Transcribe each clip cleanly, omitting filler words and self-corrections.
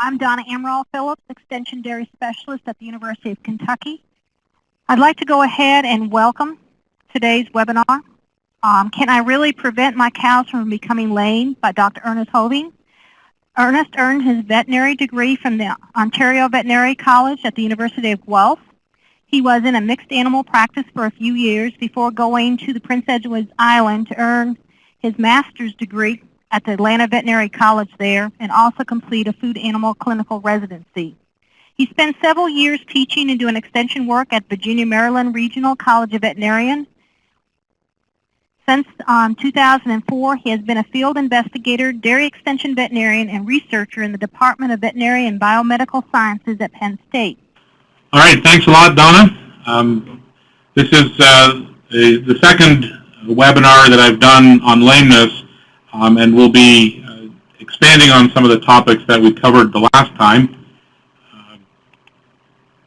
I'm Donna Amaral Phillips, Extension Dairy Specialist at the University of Kentucky. I'd like to go ahead and welcome today's webinar, Can I Really Prevent My Cows from Becoming Lame by Dr. Ernest Hoving. Ernest earned his veterinary degree from the Ontario Veterinary College at the University of Guelph. He was in a mixed animal practice for a few years before going to the Prince Edward Island to earn his master's degree at the Atlanta Veterinary College there and also complete a food animal clinical residency. He spent several years teaching and doing extension work at Virginia Maryland Regional College of Veterinarians. Since 2004, he has been a field investigator, dairy extension veterinarian, and researcher in the Department of Veterinary and Biomedical Sciences at Penn State. All right, thanks a lot, Donna. This is the second webinar that I've done on lameness, and we'll be expanding on some of the topics that we covered the last time. I'm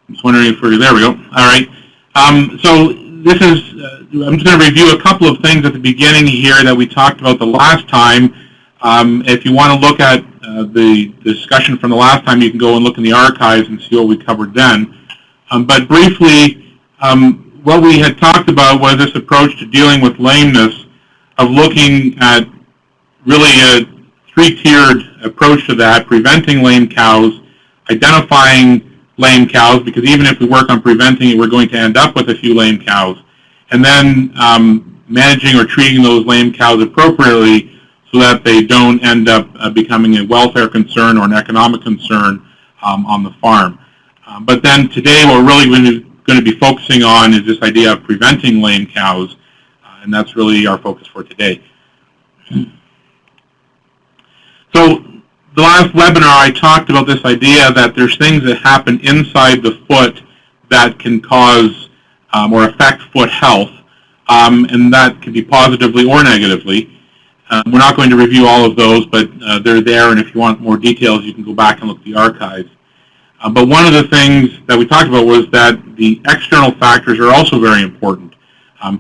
just wondering if there we go. All right. So this is, I'm just going to review a couple of things at the beginning here that we talked about the last time. If you want to look at the discussion from the last time, you can go and look in the archives and see what we covered then. But briefly, what we had talked about was this approach to dealing with lameness of looking at really a three-tiered approach to that, preventing lame cows, identifying lame cows, because even if we work on preventing it, we're going to end up with a few lame cows, and then managing or treating those lame cows appropriately so that they don't end up becoming a welfare concern or an economic concern on the farm. But then today what we're really going to be focusing on is this idea of preventing lame cows, and that's really our focus for today. So the last webinar I talked about this idea that there's things that happen inside the foot that can cause or affect foot health, and that can be positively or negatively. We're not going to review all of those, but they're there, and if you want more details, you can go back and look at the archives. But one of the things that we talked about was that the external factors are also very important.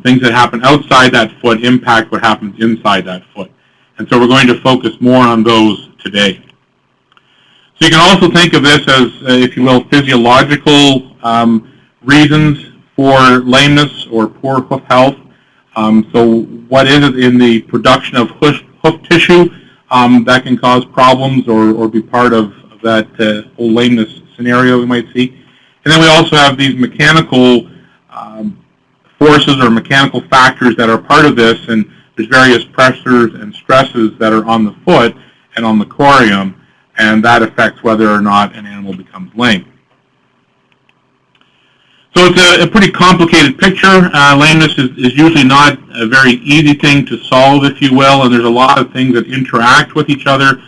Things that happen outside that foot impact what happens inside that foot. And so we're going to focus more on those today. So you can also think of this as, if you will, physiological reasons for lameness or poor hoof health. So what is it in the production of hoof tissue that can cause problems or be part of that whole lameness scenario we might see. And then we also have these mechanical forces or mechanical factors that are part of this, and there's various pressures and stresses that are on the foot and on the corium, and that affects whether or not an animal becomes lame. So it's a pretty complicated picture. Lameness is usually not a very easy thing to solve, if you will, and there's a lot of things that interact with each other.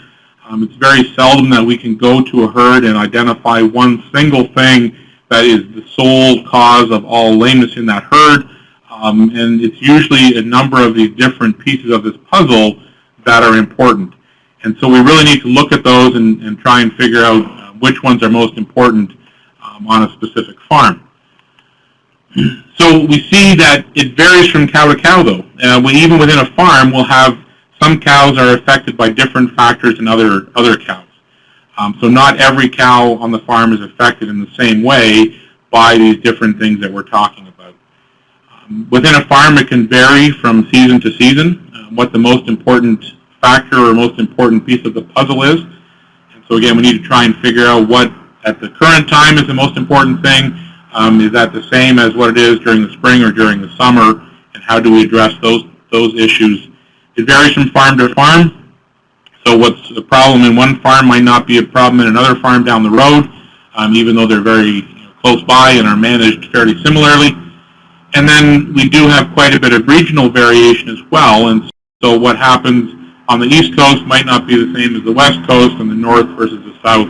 It's very seldom that we can go to a herd and identify one single thing that is the sole cause of all lameness in that herd. And it's usually a number of these different pieces of this puzzle that are important. And so we really need to look at those and try and figure out which ones are most important on a specific farm. So we see that it varies from cow to cow, though. Even within a farm, we'll have some cows are affected by different factors than other cows. So not every cow on the farm is affected in the same way by these different things that we're talking about. Within a farm, it can vary from season to season, what the most important factor or most important piece of the puzzle is. And so again, we need to try and figure out what at the current time is the most important thing. Is that the same as what it is during the spring or during the summer, and how do we address those issues? It varies from farm to farm. So what's a problem in one farm might not be a problem in another farm down the road, even though they're very close by and are managed fairly similarly. And then we do have quite a bit of regional variation as well. And so what happens on the East Coast might not be the same as the West Coast, and the North versus the South,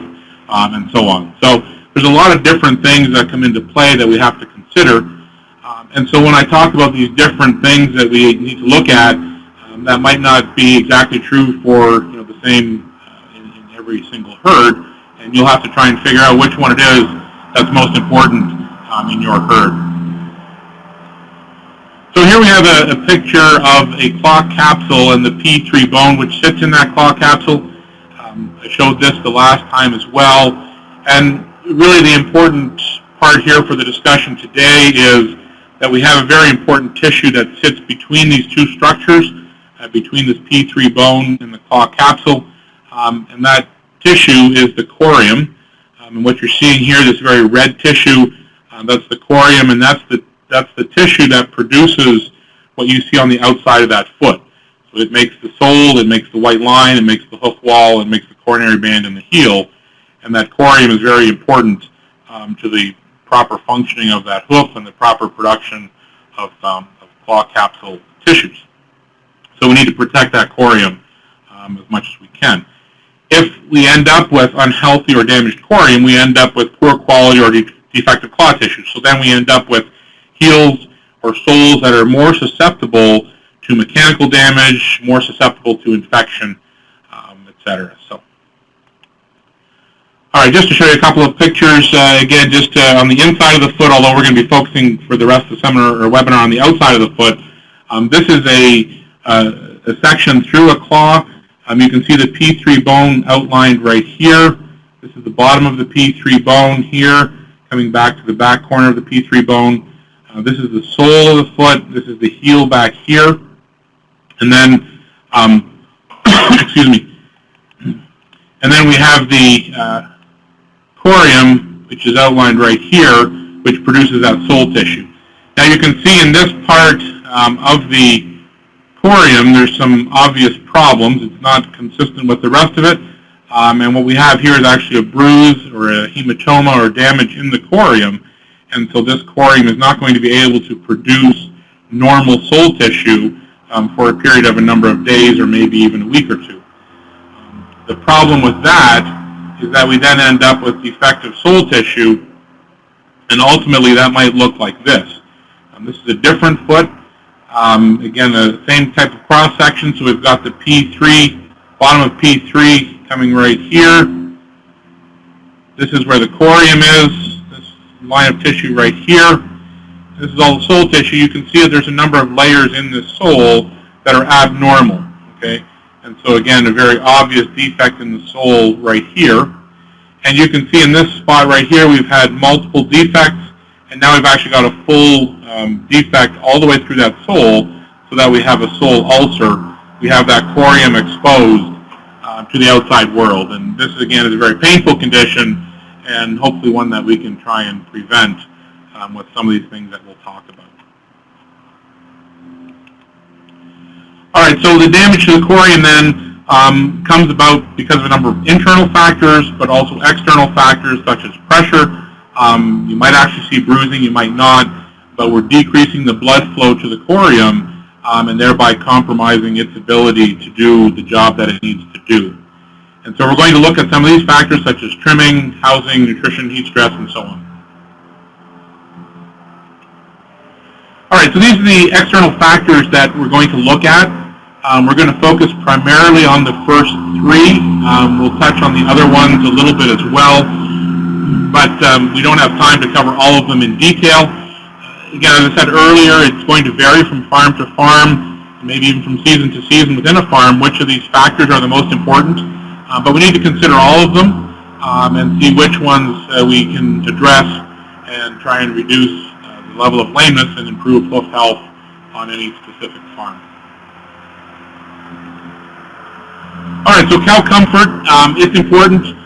and so on. So there's a lot of different things that come into play that we have to consider. And so when I talk about these different things that we need to look at, that might not be exactly true for the same in every single herd, and you'll have to try and figure out which one it is that's most important in your herd. So here we have a picture of a claw capsule and the P3 bone which sits in that claw capsule. I showed this the last time as well, and really the important part here for the discussion today is that we have a very important tissue that sits between these two structures, between this P3 bone and the claw capsule, and that tissue is the corium. And what you're seeing here, this very red tissue, that's the corium, and that's the tissue that produces what you see on the outside of that foot. So it makes the sole, it makes the white line, it makes the hoof wall, it makes the coronary band and the heel, and that corium is very important to the proper functioning of that hoof and the proper production of claw capsule tissues. So we need to protect that corium as much as we can. If we end up with unhealthy or damaged corium, we end up with poor quality or defective claw tissue. So then we end up with heels or soles that are more susceptible to mechanical damage, more susceptible to infection, etc. So, all right, just to show you a couple of pictures, again, just on the inside of the foot, although we're going to be focusing for the rest of the seminar or webinar on the outside of the foot. This is a section through a claw. You can see the P3 bone outlined right here. This is the bottom of the P3 bone here, coming back to the back corner of the P3 bone. This is the sole of the foot. This is the heel back here. And then, excuse me. And then we have the corium, which is outlined right here, which produces that sole tissue. Now you can see in this part of the corium, there's some obvious problems. It's not consistent with the rest of it. And what we have here is actually a bruise or a hematoma or damage in the corium. And so this corium is not going to be able to produce normal sole tissue for a period of a number of days or maybe even a week or two. The problem with that is that we then end up with defective sole tissue, and ultimately that might look like this. This is a different foot. Again, the same type of cross-section, so we've got the P3, bottom of P3 coming right here. This is where the corium is, this line of tissue right here. This is all the sole tissue. You can see that there's a number of layers in this sole that are abnormal, okay? And so again, a very obvious defect in the sole right here. And you can see in this spot right here, we've had multiple defects, and now we've actually got a full defect all the way through that sole, so that we have a sole ulcer. We have that corium exposed to the outside world. And this, again, is a very painful condition, and hopefully one that we can try and prevent with some of these things that we'll talk about. All right, so the damage to the corium then comes about because of a number of internal factors, but also external factors such as pressure. You might actually see bruising, you might not, but we're decreasing the blood flow to the corium and thereby compromising its ability to do the job that it needs to do. And so we're going to look at some of these factors such as trimming, housing, nutrition, heat stress, and so on. All right, so these are the external factors that we're going to look at. We're going to focus primarily on the first three. We'll touch on the other ones a little bit as well, but we don't have time to cover all of them in detail. Again, as I said earlier, it's going to vary from farm to farm, maybe even from season to season within a farm, which of these factors are the most important. But we need to consider all of them and see which ones we can address and try and reduce the level of lameness and improve hoof health on any specific farm. All right, so cow comfort, it's important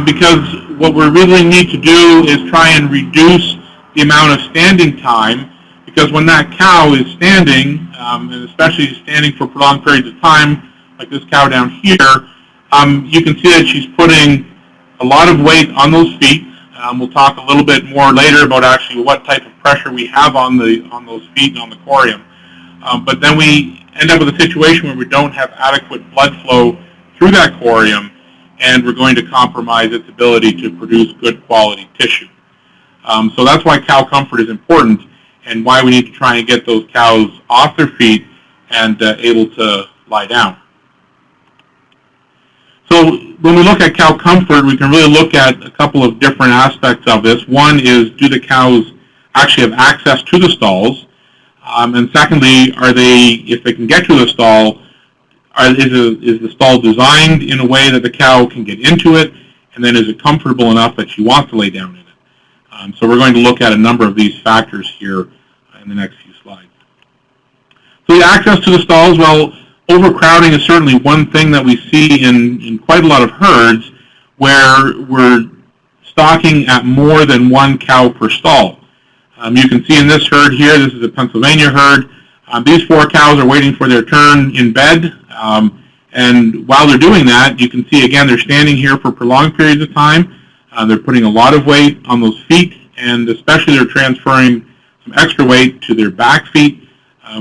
because what we really need to do is try and reduce the amount of standing time, because when that cow is standing, and especially standing for prolonged periods of time, like this cow down here, you can see that she's putting a lot of weight on those feet. We'll talk a little bit more later about actually what type of pressure we have on those feet and on the corium. But then we end up with a situation where we don't have adequate blood flow through that corium, and we're going to compromise its ability to produce good quality tissue. So that's why cow comfort is important, and why we need to try and get those cows off their feet and able to lie down. So when we look at cow comfort, we can really look at a couple of different aspects of this. One is, do the cows actually have access to the stalls? And secondly, if they can get to the stall, is the stall designed in a way that the cow can get into it, and then is it comfortable enough that she wants to lay down in it? So we're going to look at a number of these factors here in the next few slides. So the access to the stalls, well, overcrowding is certainly one thing that we see in quite a lot of herds where we're stocking at more than one cow per stall. You can see in this herd here, this is a Pennsylvania herd, these 4 cows are waiting for their turn in bed, and while they're doing that, you can see again they're standing here for prolonged periods of time. They're putting a lot of weight on those feet, and especially they're transferring some extra weight to their back feet,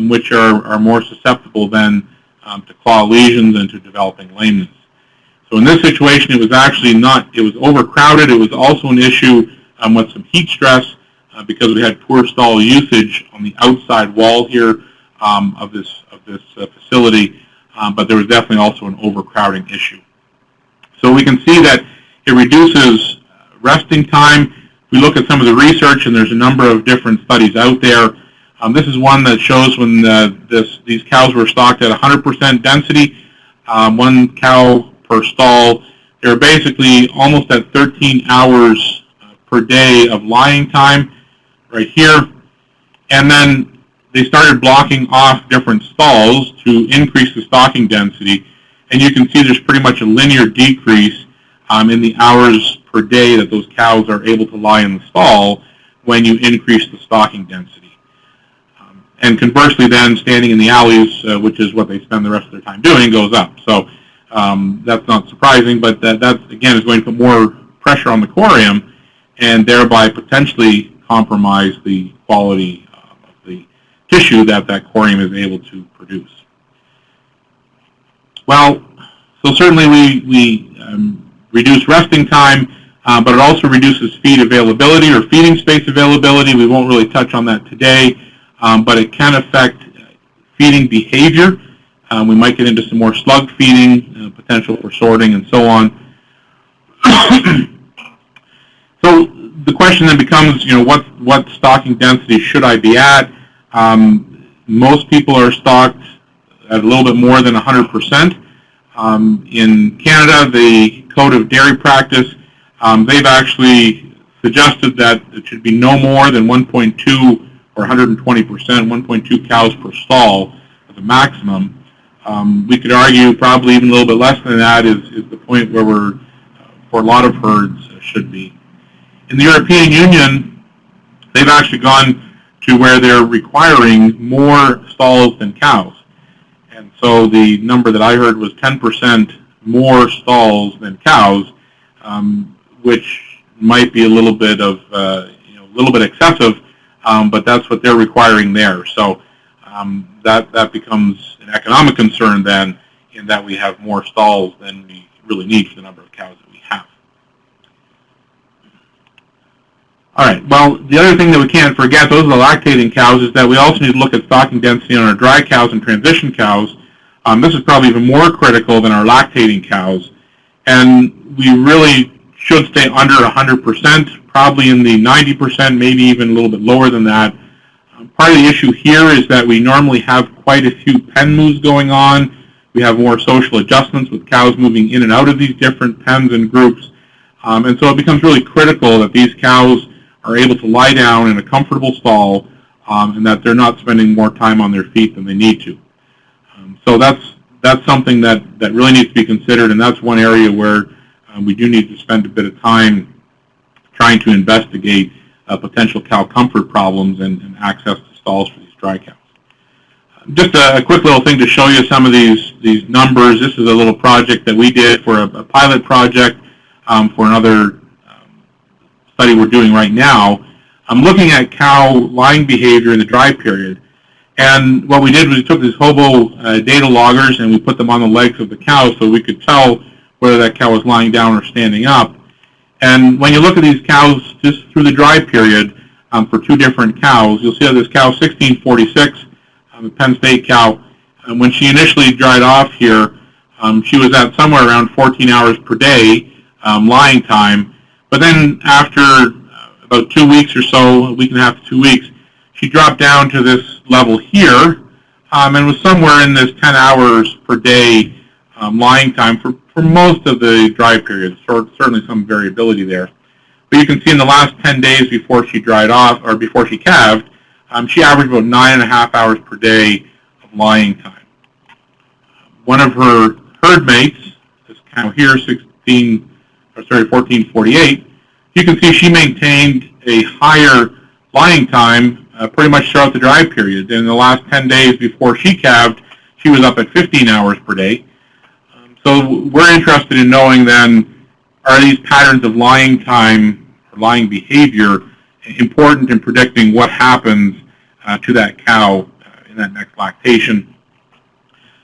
which are more susceptible then to claw lesions and to developing lameness. So in this situation, it was actually it was overcrowded. It was also an issue with some heat stress because we had poor stall usage on the outside wall here of this facility, but there was definitely also an overcrowding issue. So we can see that it reduces resting time. We look at some of the research, and there's a number of different studies out there. This is one that shows when these cows were stocked at 100% density, 1 cow per stall. They were basically almost at 13 hours per day of lying time right here. And then they started blocking off different stalls to increase the stocking density. And you can see there's pretty much a linear decrease in the hours per day that those cows are able to lie in the stall when you increase the stocking density. And conversely then, standing in the alleys, which is what they spend the rest of their time doing, goes up. So that's not surprising, but that again is going to put more pressure on the corium and thereby potentially compromise the quality of the tissue that corium is able to produce. Well, so certainly we reduce resting time, but it also reduces feed availability or feeding space availability. We won't really touch on that today, but it can affect feeding behavior. We might get into some more slug feeding, potential for sorting, and so on. So the question then becomes, what stocking density should I be at? Most people are stocked at a little bit more than 100%. In Canada, the Code of Dairy Practice, they've actually suggested that it should be no more than 1.2 or 120%, 1.2 cows per stall as a maximum. We could argue probably even a little bit less than that is the point where we're, for a lot of herds, should be. In the European Union, they've actually gone to where they're requiring more stalls than cows. And so the number that I heard was 10% more stalls than cows, which might be a little bit excessive, but that's what they're requiring there. So that becomes an economic concern then, in that we have more stalls than we really need for the number of cows that we have. All right, well, the other thing that we can't forget, those are the lactating cows, is that we also need to look at stocking density on our dry cows and transition cows. This is probably even more critical than our lactating cows. And we really should stay under 100%, probably in the 90%, maybe even a little bit lower than that. Part of the issue here is that we normally have quite a few pen moves going on. We have more social adjustments with cows moving in and out of these different pens and groups. And so it becomes really critical that these cows are able to lie down in a comfortable stall and that they're not spending more time on their feet than they need to. So that's something that really needs to be considered, and that's one area where we do need to spend a bit of time trying to investigate potential cow comfort problems and access to stalls for these dry cows. Just a quick little thing to show you some of these numbers. This is a little project that we did for a pilot project for another study we're doing right now. I'm looking at cow lying behavior in the dry period. And what we did was we took these hobo data loggers and we put them on the legs of the cow so we could tell whether that cow was lying down or standing up. And when you look at these cows just through the dry period for 2 different cows, you'll see that this cow 1646, the Penn State cow, when she initially dried off here, she was at somewhere around 14 hours per day lying time. But then after about 2 weeks or so, a week and a half to 2 weeks, she dropped down to this level here and was somewhere in this 10 hours per day lying time for most of the dry period. So certainly some variability there. But you can see in the last 10 days before she dried off, or before she calved, she averaged about 9.5 hours per day of lying time. One of her herd mates, this cow here, 1448, you can see she maintained a higher lying time pretty much throughout the dry period. In the last 10 days before she calved, she was up at 15 hours per day. So we're interested in knowing then, are these patterns of lying time or lying behavior important in predicting what happens to that cow in that next lactation?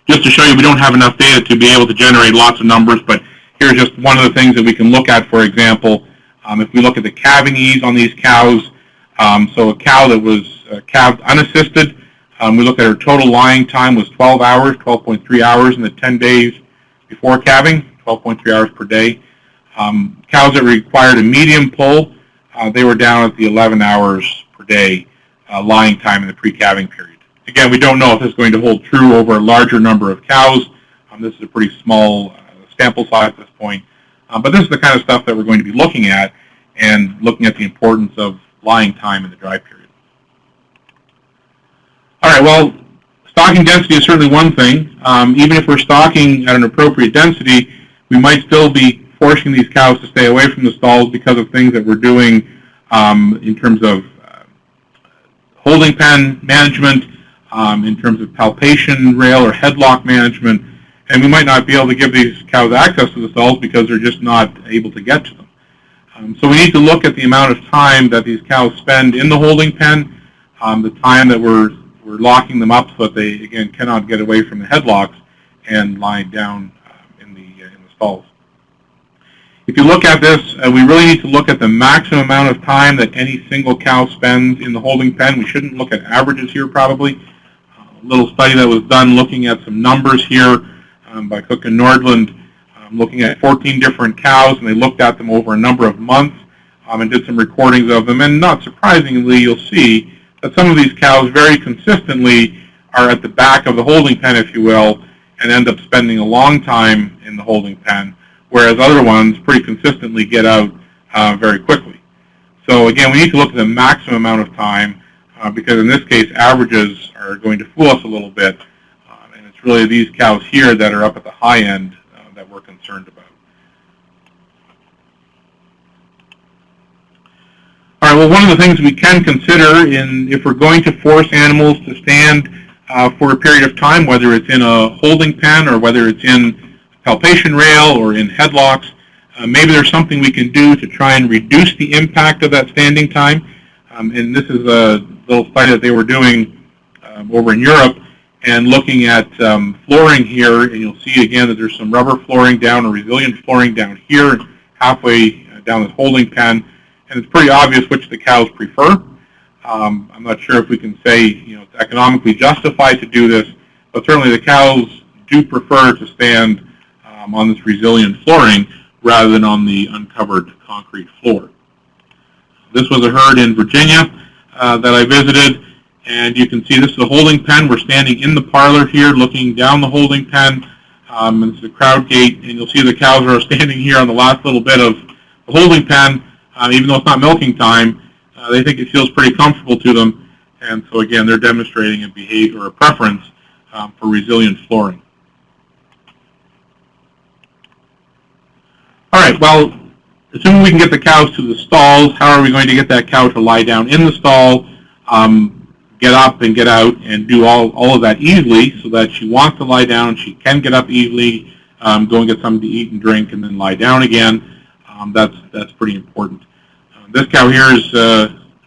Just to show you, we don't have enough data to be able to generate lots of numbers, but here's just one of the things that we can look at. For example, if we look at the calving ease on these cows, so a cow that was calved unassisted, we look at her total lying time was 12 hours, 12.3 hours in the 10 days before calving, 12.3 hours per day. Cows that required a medium pull, they were down at the 11 hours per day lying time in the pre-calving period. Again, we don't know if this is going to hold true over a larger number of cows. This is a pretty small sample size at this point. But this is the kind of stuff that we're going to be looking at and looking at the importance of lying time in the dry period. All right, well, stocking density is certainly one thing. Even if we're stocking at an appropriate density, we might still be forcing these cows to stay away from the stalls because of things that we're doing in terms of holding pen management, in terms of palpation rail or headlock management, and we might not be able to give these cows access to the stalls because they're just not able to get to them. So we need to look at the amount of time that these cows spend in the holding pen, the time that we're locking them up so that they, again, cannot get away from the headlocks and lie down in the stalls. If you look at this, we really need to look at the maximum amount of time that any single cow spends in the holding pen. We shouldn't look at averages here, probably. A little study that was done looking at some numbers here by Cook and Nordland, looking at 14 different cows, and they looked at them over a number of months and did some recordings of them. And not surprisingly, you'll see that some of these cows very consistently are at the back of the holding pen, if you will, and end up spending a long time in the holding pen, whereas other ones pretty consistently get out very quickly. So again, we need to look at the maximum amount of time because in this case, averages are going to fool us a little bit, and it's really these cows here that are up at the high end that we're concerned about. All right, well, one of the things we can consider if we're going to force animals to stand for a period of time, whether it's in a holding pen or whether it's in palpation rail or in headlocks, maybe there's something we can do to try and reduce the impact of that standing time. And this is a little study that they were doing over in Europe and looking at flooring here, and you'll see again that there's some rubber flooring down or resilient flooring down here, halfway down this holding pen, and it's pretty obvious which the cows prefer. I'm not sure if we can say it's economically justified to do this, but certainly the cows do prefer to stand on this resilient flooring rather than on the uncovered concrete floor. This was a herd in Virginia that I visited, and you can see this is a holding pen. We're standing in the parlor here looking down the holding pen. And this is a crowd gate, and you'll see the cows are standing here on the last little bit of the holding pen. Even though it's not milking time, they think it feels pretty comfortable to them, and so again, they're demonstrating a behavior or a preference for resilient flooring. All right, well, assuming we can get the cows to the stalls, how are we going to get that cow to lie down in the stall, get up and get out and do all of that easily so that she wants to lie down, she can get up easily, go and get something to eat and drink, and then lie down again. That's pretty important. This cow here is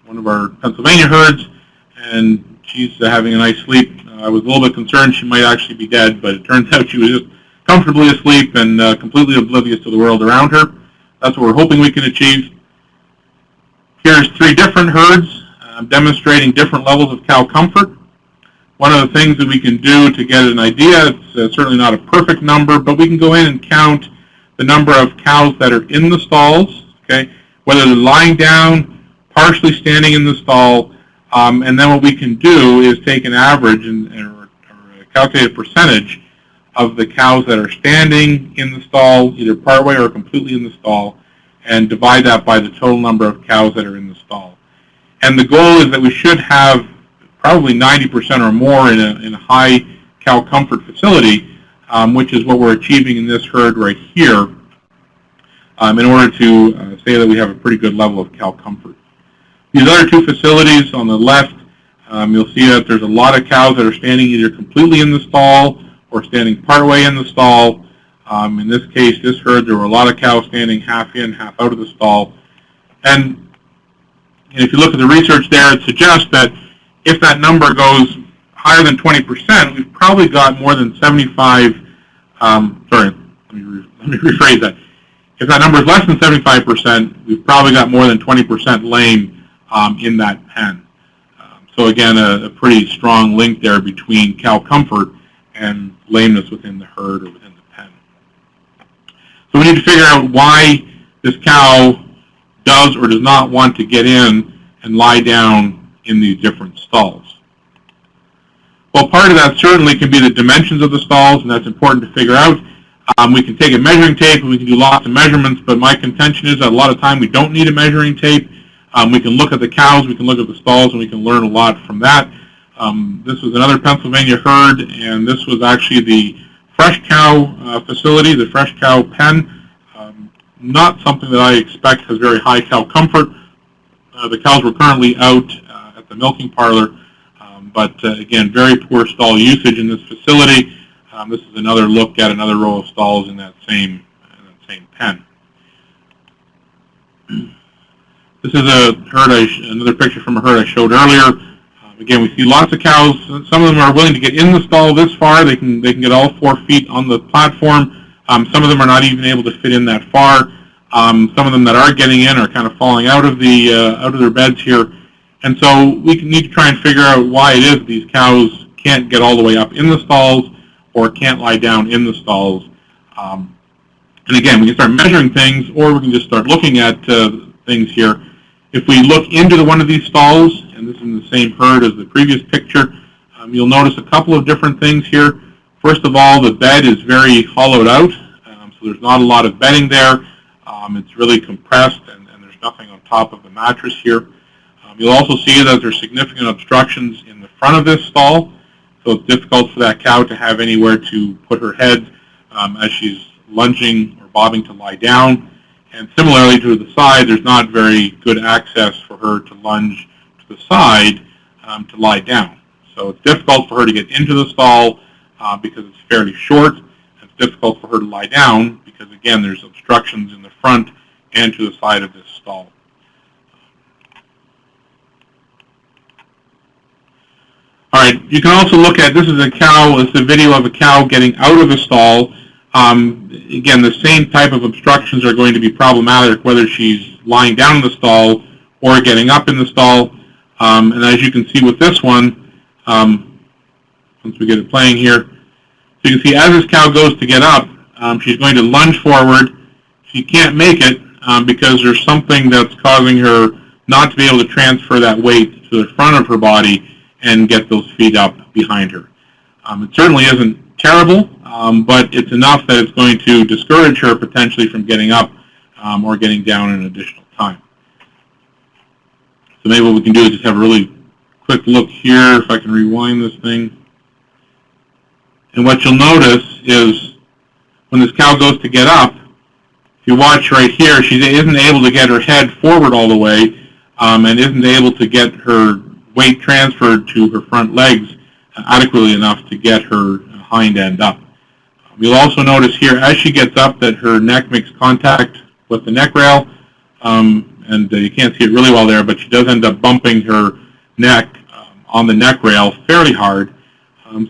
one of our Pennsylvania herds, and she's having a nice sleep. I was a little bit concerned she might actually be dead, but it turns out she was just comfortably asleep and completely oblivious to the world around her. That's what we're hoping we can achieve. Here's 3 different herds demonstrating different levels of cow comfort. One of the things that we can do to get an idea, it's certainly not a perfect number, but we can go in and count the number of cows that are in the stalls, okay, whether they're lying down, partially standing in the stall, and then what we can do is take an average or a calculated percentage of the cows that are standing in the stall, either partway or completely in the stall, and divide that by the total number of cows that are in the stall. And the goal is that we should have probably 90% or more in a high cow comfort facility, which is what we're achieving in this herd right here, in order to say that we have a pretty good level of cow comfort. These other two facilities on the left, you'll see that there's a lot of cows that are standing either completely in the stall or standing partway in the stall. In this case, this herd, there were a lot of cows standing half in, half out of the stall. And if you look at the research there, it suggests that if that number goes higher than 20%, we've probably got more than 75, let me rephrase that. If that number is less than 75%, we've probably got more than 20% lame in that pen. So again, a pretty strong link there between cow comfort and lameness within the herd or within the pen. So we need to figure out why this cow does or does not want to get in and lie down in these different stalls. Well, part of that certainly can be the dimensions of the stalls, and that's important to figure out. We can take a measuring tape and we can do lots of measurements, but my contention is that a lot of time we don't need a measuring tape. We can look at the cows, we can look at the stalls, and we can learn a lot from that. This was another Pennsylvania herd, and this was actually the fresh cow facility, the fresh cow pen. Not something that I expect has very high cow comfort. The cows were currently out at the milking parlor, but again, very poor stall usage in this facility. This is another look at another row of stalls in that same pen. This is a herd, another picture from a herd I showed earlier. Again, we see lots of cows. Some of them are willing to get in the stall this far. They can get all 4 feet on the platform. Some of them are not even able to fit in that far. Some of them that are getting in are kind of falling out of their beds here. And so we need to try and figure out why it is these cows can't get all the way up in the stalls or can't lie down in the stalls. And again, we can start measuring things, or we can just start looking at things here. If we look into one of these stalls, and this is in the same herd as the previous picture, you'll notice a couple of different things here. First of all, the bed is very hollowed out, so there's not a lot of bedding there. It's really compressed, and there's nothing on top of the mattress here. You'll also see that there's significant obstructions in the front of this stall, so it's difficult for that cow to have anywhere to put her head as she's lunging or bobbing to lie down. And similarly to the side, there's not very good access for her to lunge to the side to lie down. So it's difficult for her to get into the stall because it's fairly short. It's difficult for her to lie down because, again, there's obstructions in the front and to the side of this stall. All right, you can also look at, this is a cow, this is a video of a cow getting out of a stall. Again, the same type of obstructions are going to be problematic whether she's lying down in the stall or getting up in the stall. And as you can see with this one, once we get it playing here, so you can see as this cow goes to get up, she's going to lunge forward. She can't make it because there's something that's causing her not to be able to transfer that weight to the front of her body and get those feet up behind her. It certainly isn't terrible, but it's enough that it's going to discourage her potentially from getting up or getting down in additional time. So maybe what we can do is just have a really quick look here, if I can rewind this thing. And what you'll notice is when this cow goes to get up, if you watch right here, she isn't able to get her head forward all the way and isn't able to get her weight transferred to her front legs adequately enough to get her hind end up. You'll also notice here as she gets up that her neck makes contact with the neck rail, and you can't see it really well there, but she does end up bumping her neck on the neck rail fairly hard.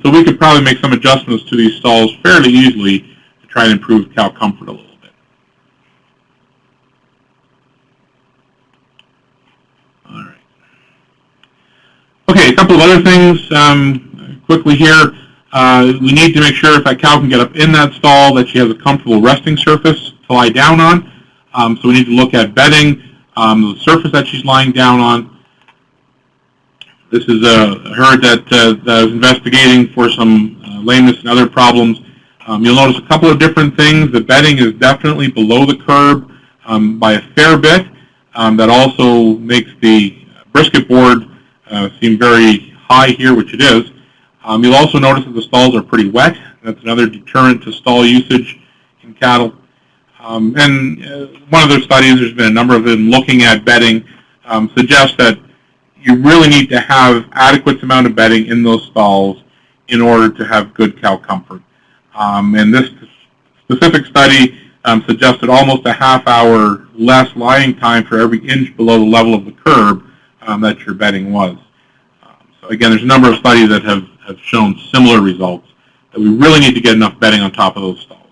So we could probably make some adjustments to these stalls fairly easily to try and improve cow comfort a little bit. All right. Okay, a couple of other things quickly here. We need to make sure if that cow can get up in that stall that she has a comfortable resting surface to lie down on. So we need to look at bedding, the surface that she's lying down on. This is a herd that is investigating for some lameness and other problems. You'll notice a couple of different things. The bedding is definitely below the curb by a fair bit. That also makes the brisket board seem very high here, which it is. You'll also notice that the stalls are pretty wet. That's another deterrent to stall usage in cattle. And one of their studies, there's been a number of them looking at bedding, suggests that you really need to have adequate amount of bedding in those stalls in order to have good cow comfort. And this specific study suggested almost a half-hour less lying time for every inch below the level of the curb that your bedding was. So again, there's a number of studies that have shown similar results, that we really need to get enough bedding on top of those stalls.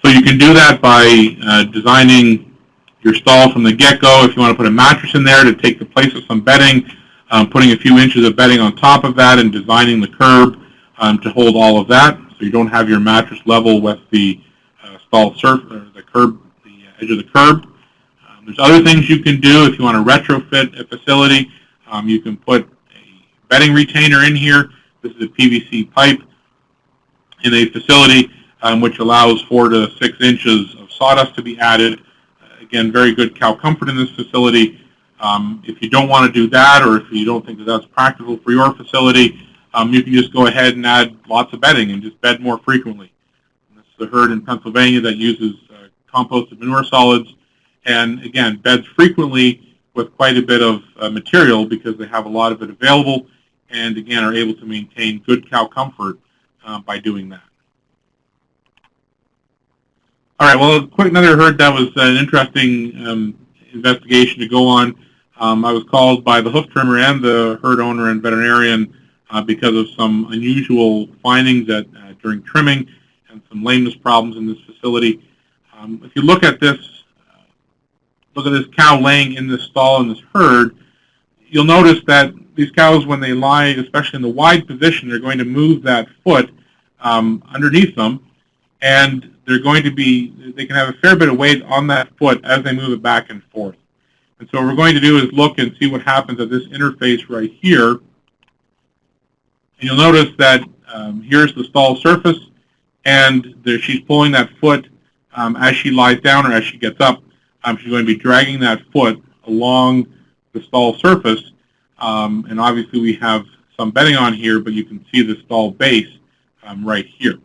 So you can do that by designing your stall from the get-go. If you want to put a mattress in there to take the place of some bedding, putting a few inches of bedding on top of that and designing the curb to hold all of that, so you don't have your mattress level with the stall surface, or the curb, the edge of the curb. There's other things you can do if you want to retrofit a facility. You can put a bedding retainer in here. This is a PVC pipe in a facility which allows 4 to 6 inches of sawdust to be added. Again, very good cow comfort in this facility. If you don't want to do that, or if you don't think that that's practical for your facility, you can just go ahead and add lots of bedding and just bed more frequently. This is the herd in Pennsylvania that uses composted manure solids, and again, beds frequently with quite a bit of material because they have a lot of it available, and again, are able to maintain good cow comfort by doing that. All right, well, another herd that was an interesting investigation to go on. I was called by the hoof trimmer and the herd owner and veterinarian because of some unusual findings during trimming and some lameness problems in this facility. If you look at this cow laying in this stall in this herd, you'll notice that these cows, when they lie, especially in the wide position, they're going to move that foot underneath them, and they can have a fair bit of weight on that foot as they move it back and forth. And so what we're going to do is look and see what happens at this interface right here. And you'll notice that here's the stall surface, and she's pulling that foot as she lies down or as she gets up. She's going to be dragging that foot along the stall surface. And obviously we have some bedding on here, but you can see the stall base right here.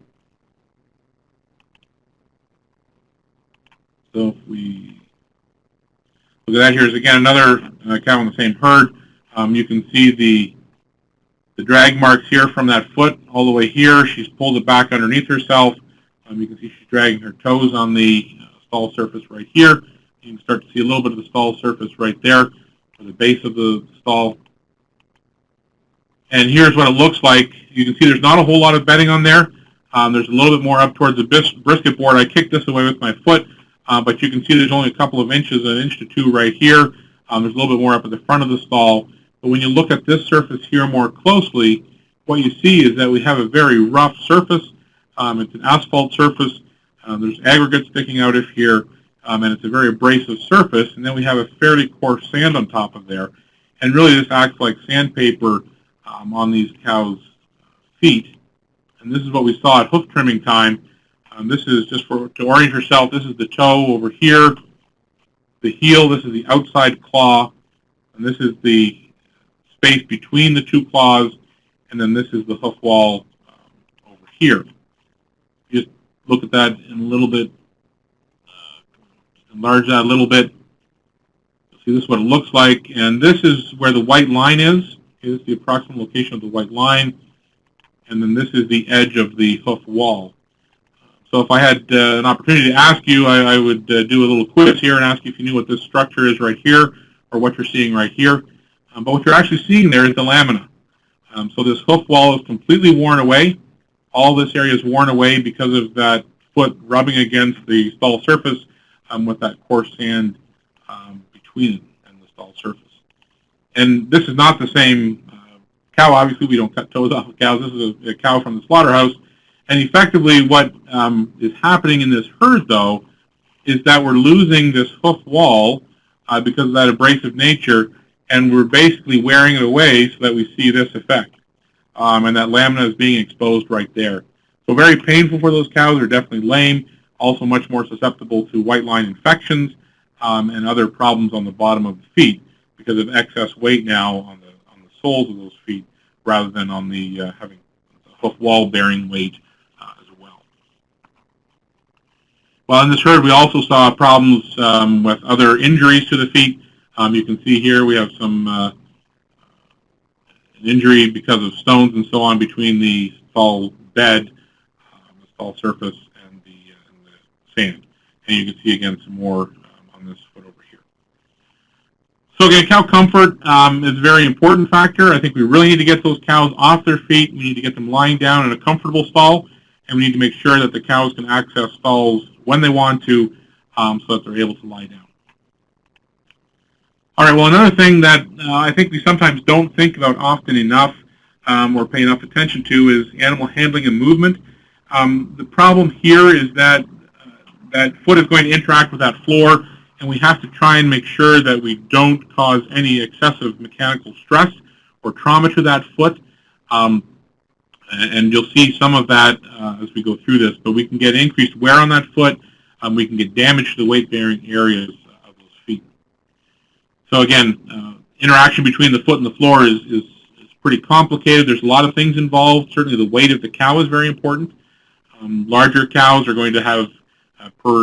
So if we look at that, here's again another cow in the same herd. You can see the drag marks here from that foot all the way here. She's pulled it back underneath herself. You can see she's dragging her toes on the stall surface right here. You can start to see a little bit of the stall surface right there, or the base of the stall. And here's what it looks like. You can see there's not a whole lot of bedding on there. There's a little bit more up towards the brisket board. I kicked this away with my foot, but you can see there's only a couple of inches, 1 inch to 2 right here. There's a little bit more up at the front of the stall. But when you look at this surface here more closely, what you see is that we have a very rough surface. It's an asphalt surface. There's aggregate sticking out of here, and it's a very abrasive surface. And then we have a fairly coarse sand on top of there. And really this acts like sandpaper on these cows' feet. And this is what we saw at hoof trimming time. This is just to orient yourself. This is the toe over here, the heel. This is the outside claw, and this is the space between the 2 claws, and then this is the hoof wall over here. Just look at that in a little bit, enlarge that a little bit. See, this is what it looks like, and this is where the white line is. This is the approximate location of the white line, and then this is the edge of the hoof wall. So if I had an opportunity to ask you, I would do a little quiz here and ask you if you knew what this structure is right here, or what you're seeing right here. But what you're actually seeing there is the lamina. So this hoof wall is completely worn away. All this area is worn away because of that foot rubbing against the stall surface with that coarse sand between it and the stall surface. And this is not the same cow. Obviously, we don't cut toes off of cows. This is a cow from the slaughterhouse. And effectively what is happening in this herd, though, is that we're losing this hoof wall because of that abrasive nature, and we're basically wearing it away so that we see this effect. And that lamina is being exposed right there. So very painful for those cows. They're definitely lame, also much more susceptible to white line infections and other problems on the bottom of the feet because of excess weight now on the soles of those feet rather than on the having the hoof wall bearing weight as well. Well, in this herd, we also saw problems with other injuries to the feet. You can see here we have some an injury because of stones and so on between the stall bed, the stall surface, and the sand. And you can see again some more on this foot over here. So again, cow comfort is a very important factor. I think we really need to get those cows off their feet. We need to get them lying down in a comfortable stall, and we need to make sure that the cows can access stalls when they want to so that they're able to lie down. All right, well, another thing that I think we sometimes don't think about often enough or pay enough attention to is animal handling and movement. The problem here is that that foot is going to interact with that floor, and we have to try and make sure that we don't cause any excessive mechanical stress or trauma to that foot. And you'll see some of that as we go through this, but we can get increased wear on that foot. We can get damage to the weight-bearing areas of those feet. So again, interaction between the foot and the floor is pretty complicated. There's a lot of things involved. Certainly the weight of the cow is very important. Larger cows are going to have,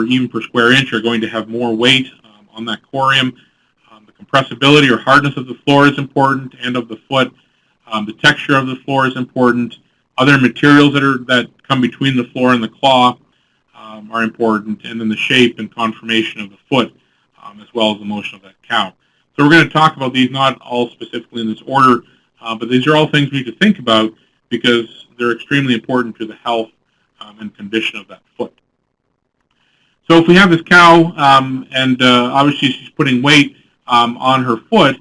even per square inch, are going to have more weight on that corium. The compressibility or hardness of the floor is important, and of the foot. The texture of the floor is important. Other materials that come between the floor and the claw are important, and then the shape and conformation of the foot, as well as the motion of that cow. So we're going to talk about these, not all specifically in this order, but these are all things we need to think about because they're extremely important to the health and condition of that foot. So if we have this cow, and obviously she's putting weight on her foot,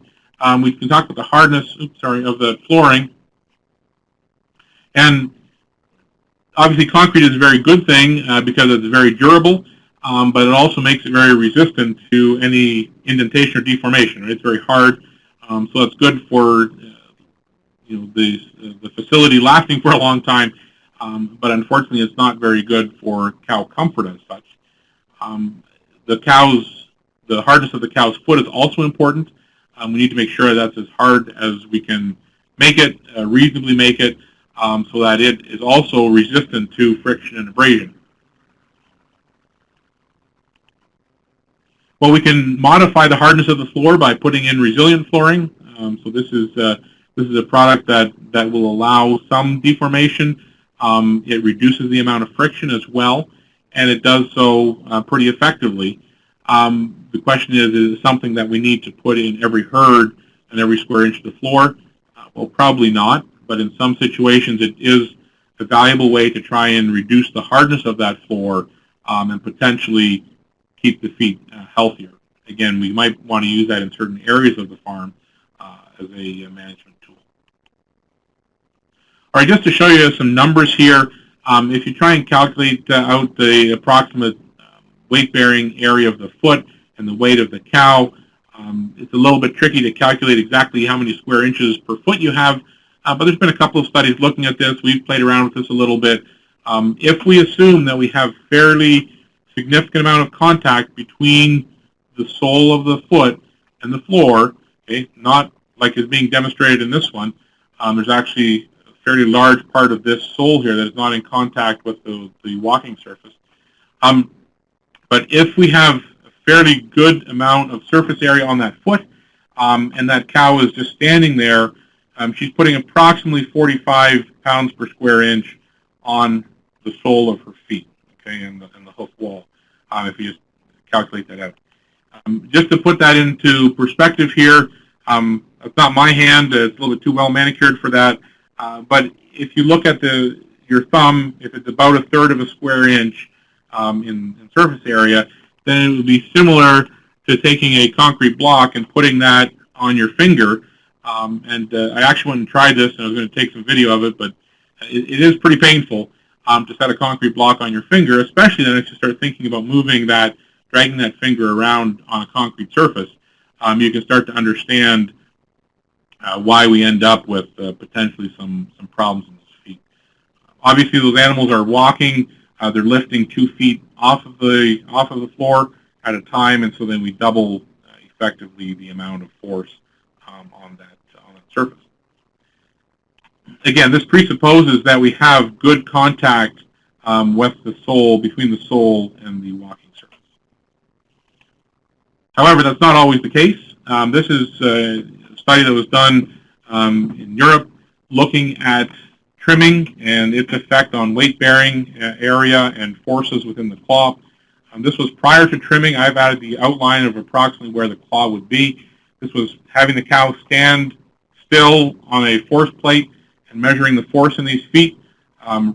we can talk about the hardness, of the flooring. And obviously concrete is a very good thing because it's very durable, but it also makes it very resistant to any indentation or deformation. Right? It's very hard, so it's good for the facility lasting for a long time, but unfortunately it's not very good for cow comfort as such. The hardness of the cow's foot is also important. We need to make sure that's as hard as we can make it, reasonably make it, so that it is also resistant to friction and abrasion. Well, we can modify the hardness of the floor by putting in resilient flooring. So this is a product that will allow some deformation. It reduces the amount of friction as well, and it does so pretty effectively. The question is it something that we need to put in every herd and every square inch of the floor? Well, probably not, but in some situations it is a valuable way to try and reduce the hardness of that floor and potentially keep the feet healthier. Again, we might want to use that in certain areas of the farm as a management tool. All right, just to show you some numbers here, if you try and calculate out the approximate weight-bearing area of the foot and the weight of the cow, it's a little bit tricky to calculate exactly how many square inches per foot you have, but there's been a couple of studies looking at this. We've played around with this a little bit. If we assume that we have fairly significant amount of contact between the sole of the foot and the floor, okay, not like is being demonstrated in this one, there's actually a fairly large part of this sole here that is not in contact with the walking surface. But if we have a fairly good amount of surface area on that foot, and that cow is just standing there, she's putting approximately 45 pounds per square inch on the sole of her feet, okay, and the hoof wall, if you just calculate that out. Just to put that into perspective here, it's not my hand, it's a little bit too well manicured for that, but if you look at your thumb, if it's about a third of a square inch in surface area, then it would be similar to taking a concrete block and putting that on your finger. I actually went and tried this, and I was going to take some video of it, but it is pretty painful to set a concrete block on your finger, especially then if you start thinking about moving that, dragging that finger around on a concrete surface. You can start to understand why we end up with potentially some problems in the feet. Obviously, those animals are walking. They're lifting 2 feet off of the floor at a time, and so then we double effectively the amount of force on that surface. Again, this presupposes that we have good contact with the sole, between the sole and the walking surface. However, that's not always the case. This is a study that was done in Europe looking at trimming and its effect on weight-bearing area and forces within the claw. This was prior to trimming. I've added the outline of approximately where the claw would be. This was having the cow stand still on a force plate and measuring the force in these feet.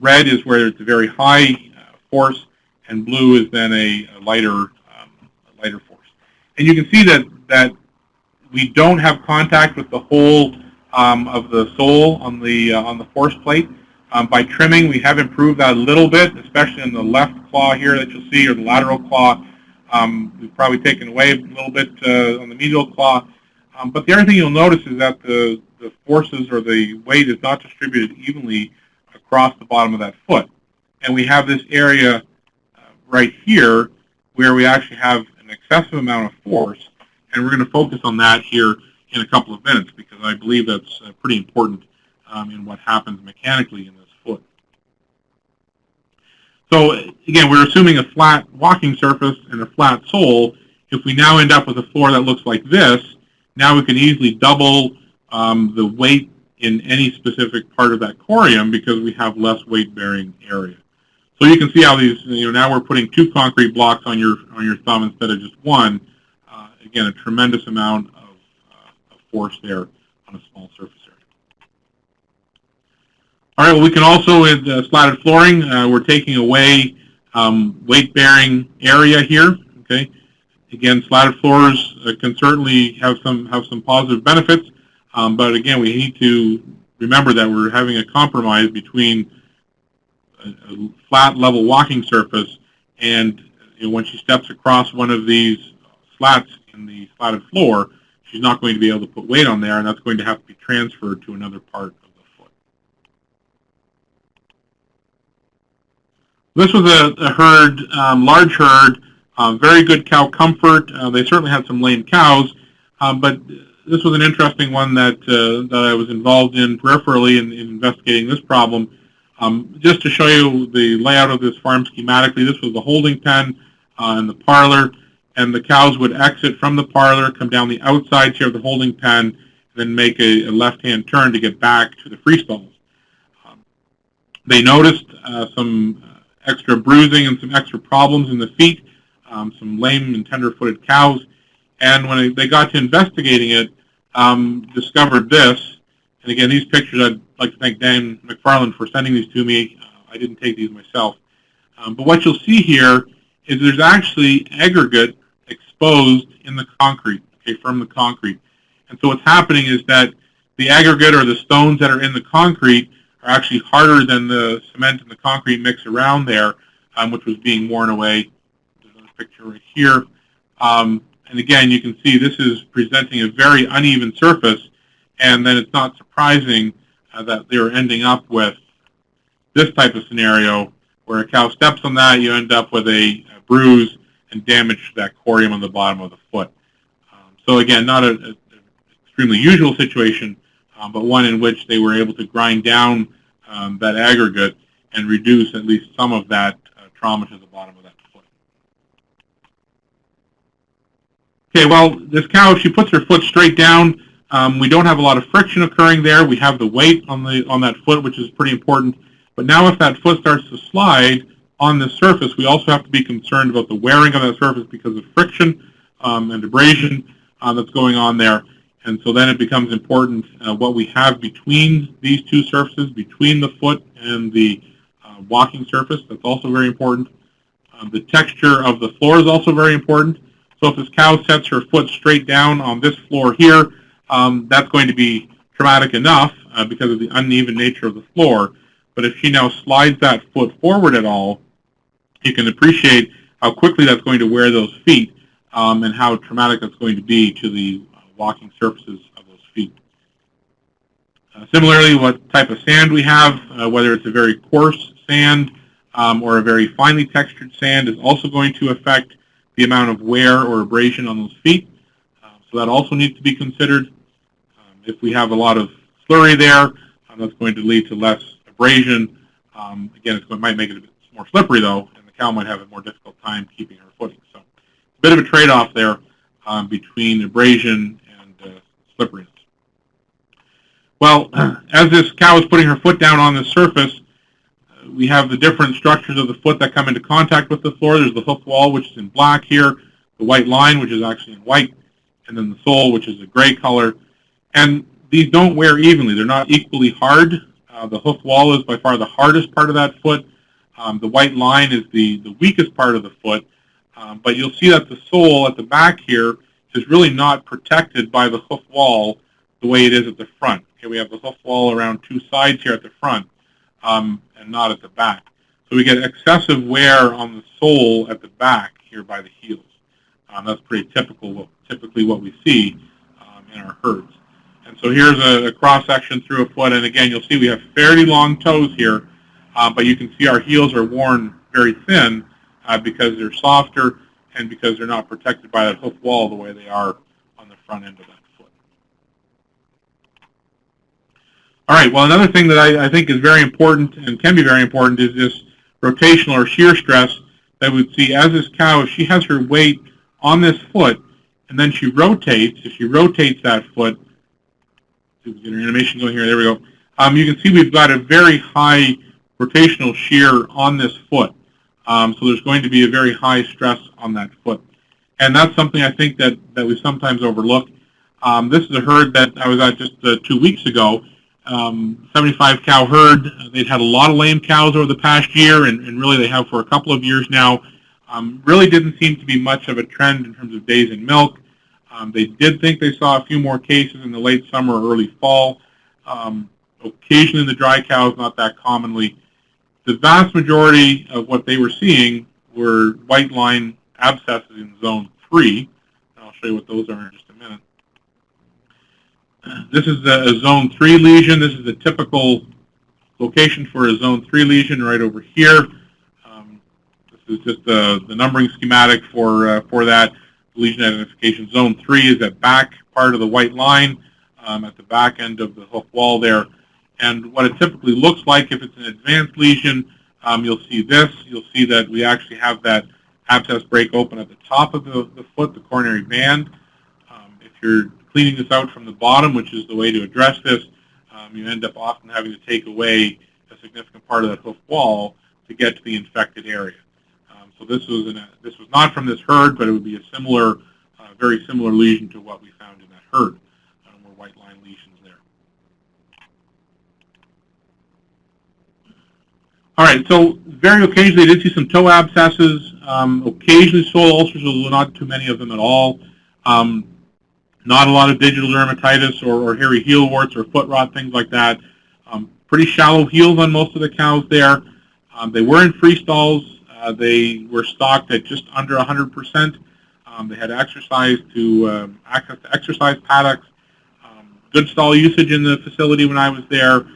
Red is where it's a very high force, and blue is then a lighter force. And you can see that we don't have contact with the whole of the sole on the force plate. By trimming, we have improved that a little bit, especially in the left claw here that you'll see, or the lateral claw. We've probably taken away a little bit on the medial claw. But the other thing you'll notice is that the forces or the weight is not distributed evenly across the bottom of that foot. And we have this area right here where we actually have an excessive amount of force, and we're going to focus on that here in a couple of minutes because I believe that's pretty important in what happens mechanically in this foot. So again, we're assuming a flat walking surface and a flat sole. If we now end up with a floor that looks like this, now we can easily double the weight in any specific part of that corium because we have less weight-bearing area. So you can see how these, now we're putting 2 concrete blocks on your thumb instead of just 1. Again, a tremendous amount of force there on a small surface area. All right, well, we can also, with slatted flooring, we're taking away weight-bearing area here. Okay, again, slatted floors can certainly have some positive benefits, but again, we need to remember that we're having a compromise between a flat, level walking surface, and when she steps across one of these slats in the slatted floor, she's not going to be able to put weight on there, and that's going to have to be transferred to another part of the foot. This was a herd, large herd, very good cow comfort. They certainly had some lame cows, but this was an interesting one that I was involved in peripherally in investigating this problem. Just to show you the layout of this farm schematically, this was the holding pen and the parlor, and the cows would exit from the parlor, come down the outside here of the holding pen, and then make a left-hand turn to get back to the free stalls. They noticed some extra bruising and some extra problems in the feet, some lame and tender-footed cows, and when they got to investigating it, discovered this. And again, these pictures, I'd like to thank Dan McFarland for sending these to me. I didn't take these myself. But what you'll see here is there's actually aggregate exposed in the concrete, okay, from the concrete. And so what's happening is that the aggregate or the stones that are in the concrete are actually harder than the cement and the concrete mix around there, which was being worn away. There's another picture right here. And again, you can see this is presenting a very uneven surface, and then it's not surprising that they're ending up with this type of scenario where a cow steps on that, you end up with a bruise and damage to that corium on the bottom of the foot. So again, not an extremely usual situation, but one in which they were able to grind down that aggregate and reduce at least some of that trauma to the bottom of that foot. Okay, well, this cow, if she puts her foot straight down, we don't have a lot of friction occurring there. We have the weight on that foot, which is pretty important. But now if that foot starts to slide on this surface, we also have to be concerned about the wearing of that surface because of friction and abrasion that's going on there. And so then it becomes important what we have between these two surfaces, between the foot and the walking surface. That's also very important. The texture of the floor is also very important. So if this cow sets her foot straight down on this floor here, that's going to be traumatic enough because of the uneven nature of the floor. But if she now slides that foot forward at all, you can appreciate how quickly that's going to wear those feet and how traumatic that's going to be to the walking surfaces of those feet. Similarly, what type of sand we have, whether it's a very coarse sand or a very finely textured sand, is also going to affect the amount of wear or abrasion on those feet. So that also needs to be considered. If we have a lot of slurry there, that's going to lead to less abrasion. Again, might make it a bit more slippery, though, and the cow might have a more difficult time keeping her footing. So it's a bit of a trade-off there between abrasion and slipperiness. Well, as this cow is putting her foot down on the surface, we have the different structures of the foot that come into contact with the floor. There's the hoof wall, which is in black here, the white line, which is actually in white, and then the sole, which is a gray color. And these don't wear evenly. They're not equally hard. The hoof wall is by far the hardest part of that foot. The white line is the weakest part of the foot. But you'll see that the sole at the back here is really not protected by the hoof wall the way it is at the front. Okay, we have the hoof wall around two sides here at the front and not at the back. So we get excessive wear on the sole at the back here by the heels. That's pretty typically what we see in our herds. And so here's a cross-section through a foot, and again, you'll see we have fairly long toes here, but you can see our heels are worn very thin because they're softer and because they're not protected by that hoof wall the way they are on the front end of that foot. All right, well, another thing that I think is very important and can be very important is this rotational or shear stress that we see as this cow, if she has her weight on this foot and then she rotates, if she rotates that foot, get our animation going here, there we go. You can see we've got a very high rotational shear on this foot. So there's going to be a very high stress on that foot. And that's something I think that we sometimes overlook. This is a herd that I was at just 2 weeks ago, 75 cow herd. They'd had a lot of lame cows over the past year, and really they have for a couple of years now. Really didn't seem to be much of a trend in terms of days in milk. They did think they saw a few more cases in the late summer or early fall. Occasionally in the dry cows, not that commonly. The vast majority of what they were seeing were white line abscesses in zone 3. I'll show you what those are in just a minute. This is a zone 3 lesion. This is a typical location for a zone 3 lesion right over here. This is just the numbering schematic for that lesion identification. Zone 3 is that back part of the white line at the back end of the hoof wall there. And what it typically looks like, if it's an advanced lesion, you'll see this. You'll see that we actually have that abscess break open at the top of the foot, the coronary band. If you're cleaning this out from the bottom, which is the way to address this, you end up often having to take away a significant part of that hoof wall to get to the infected area. So this was not from this herd, but it would be a similar, very similar lesion to what we found in that herd, were white line lesions there. All right, so very occasionally they did see some toe abscesses, occasionally sole ulcers, although not too many of them at all. Not a lot of digital dermatitis or hairy heel warts or foot rot, things like that. Pretty shallow heels on most of the cows there. They were in free stalls. They were stocked at just under 100%. They had access to exercise paddocks. Good stall usage in the facility when I was there.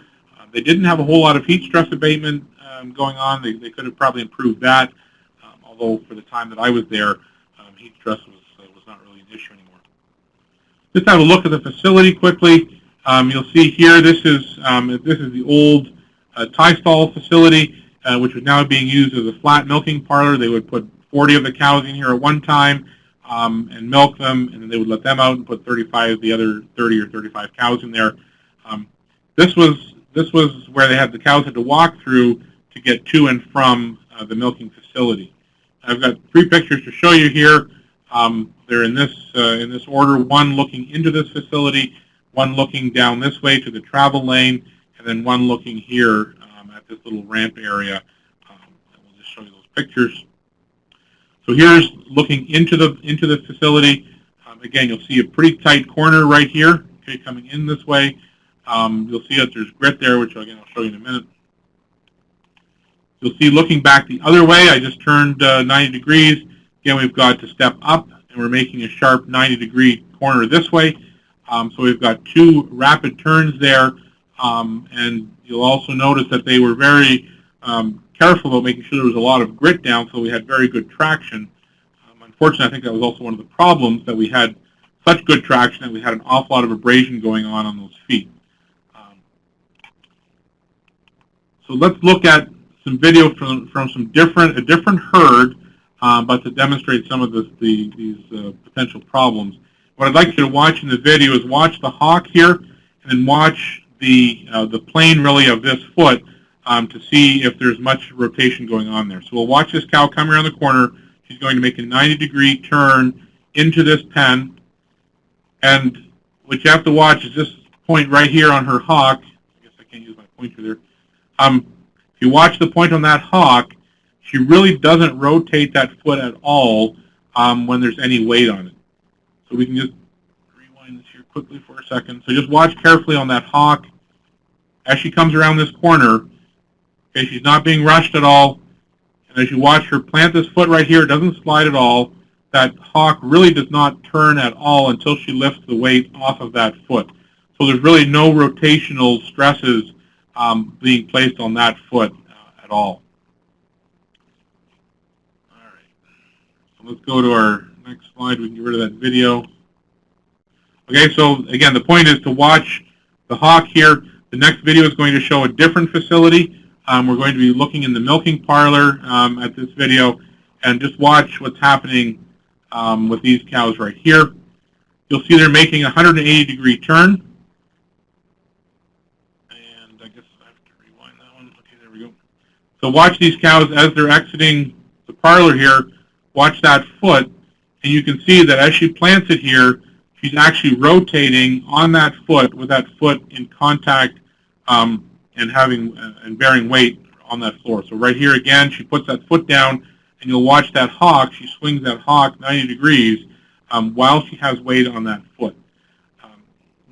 They didn't have a whole lot of heat stress abatement going on. They could have probably improved that, although for the time that I was there, heat stress was not really an issue anymore. Just have a look at the facility quickly. You'll see here this is the old tie stall facility, which was now being used as a flat milking parlor. They would put 40 of the cows in here at one time and milk them, and then they would let them out and put 35 of the other 30 or 35 cows in there. This was where the cows had to walk through to get to and from the milking facility. I've got 3 pictures to show you here. They're in this order: one looking into this facility, one looking down this way to the travel lane, and then one looking here at this little ramp area. And we'll just show you those pictures. So here's looking into the facility. Again, you'll see a pretty tight corner right here. Okay, coming in this way. You'll see that there's grit there, which again I'll show you in a minute. You'll see looking back the other way, I just turned 90 degrees. Again, we've got to step up, and we're making a sharp 90-degree corner this way. So we've got 2 rapid turns there And you'll also notice that they were very careful about making sure there was a lot of grit down, so we had very good traction. Unfortunately, I think that was also one of the problems, that we had such good traction that we had an awful lot of abrasion going on those feet. So let's look at some video from a different herd, but to demonstrate some of these potential problems. What I'd like you to watch in the video is watch the hock here, and then watch the plane really of this foot to see if there's much rotation going on there. So we'll watch this cow come around the corner. She's going to make a 90-degree turn into this pen, and what you have to watch is this point right here on her hock. I guess I can't use my pointer there. If you watch the point on that hock, she really doesn't rotate that foot at all when there's any weight on it. So we can just rewind this here quickly for a second. So just watch carefully on that hock as she comes around this corner. Okay, she's not being rushed at all. And as you watch her plant this foot right here, it doesn't slide at all. That hock really does not turn at all until she lifts the weight off of that foot. So there's really no rotational stresses being placed on that foot at all. All right. So let's go to our next slide. We can get rid of that video. Okay, so again, the point is to watch the hock here. The next video is going to show a different facility. We're going to be looking in the milking parlor at this video, and just watch what's happening with these cows right here. You'll see they're making a 180-degree turn. And I guess I have to rewind that one. Okay, there we go. So watch these cows as they're exiting the parlor here. Watch that foot, and you can see that as she plants it here, she's actually rotating on that foot with that foot in contact and bearing weight on that floor. So right here again, she puts that foot down, and you'll watch that hock. She swings that hock 90 degrees while she has weight on that foot.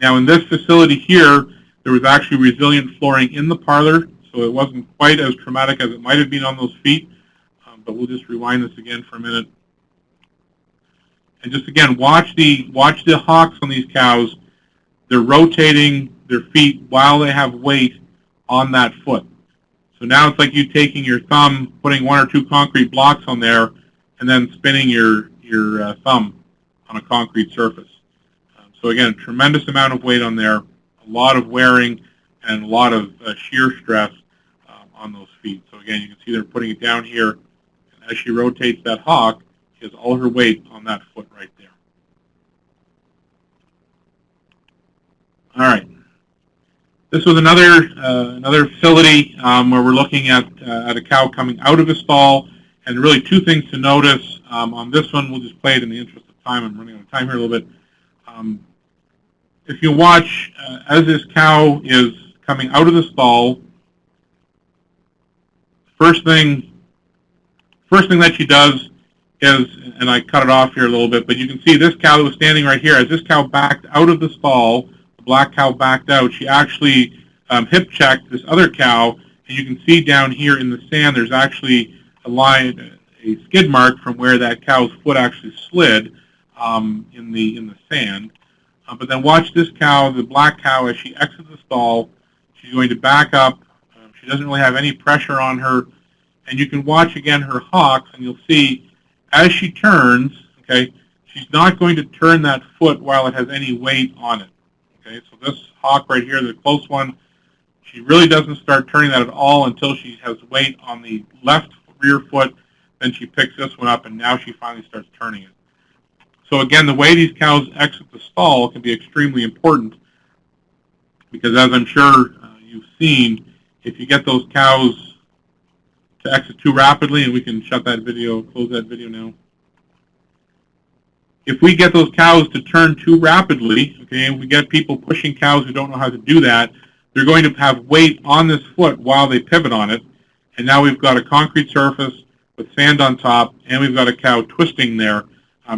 Now in this facility here, there was actually resilient flooring in the parlor, so it wasn't quite as traumatic as it might have been on those feet. But we'll just rewind this again for a minute. And just again, watch the hocks on these cows. They're rotating their feet while they have weight on that foot. So now it's like you taking your thumb, putting 1 or 2 concrete blocks on there, and then spinning your thumb on a concrete surface. So again, a tremendous amount of weight on there, a lot of wearing, and a lot of shear stress on those feet. So again, you can see they're putting it down here, and as she rotates that hock, she has all her weight on that foot right there. All right. This was another facility where we're looking at a cow coming out of a stall, and really 2 things to notice. On this one, we'll just play it in the interest of time. I'm running out of time here a little bit. If you watch as this cow is coming out of the stall, first thing that she does is, and I cut it off here a little bit, but you can see this cow that was standing right here. As this cow backed out of the stall, the black cow backed out, she actually hip checked this other cow, and you can see down here in the sand there's actually a line, a skid mark from where that cow's foot actually slid in the sand. But then watch this cow, the black cow, as she exits the stall. She's going to back up. She doesn't really have any pressure on her. And you can watch again her hocks, and you'll see as she turns, okay, she's not going to turn that foot while it has any weight on it. Okay, so this hock right here, the close one, she really doesn't start turning that at all until she has weight on the left rear foot. Then she picks this one up, and now she finally starts turning it. So again, the way these cows exit the stall can be extremely important, because as I'm sure you've seen, if you get those cows to exit too rapidly, and we can shut that video, close that video now. If we get those cows to turn too rapidly, okay, and we get people pushing cows who don't know how to do that, they're going to have weight on this foot while they pivot on it, and now we've got a concrete surface with sand on top, and we've got a cow twisting there.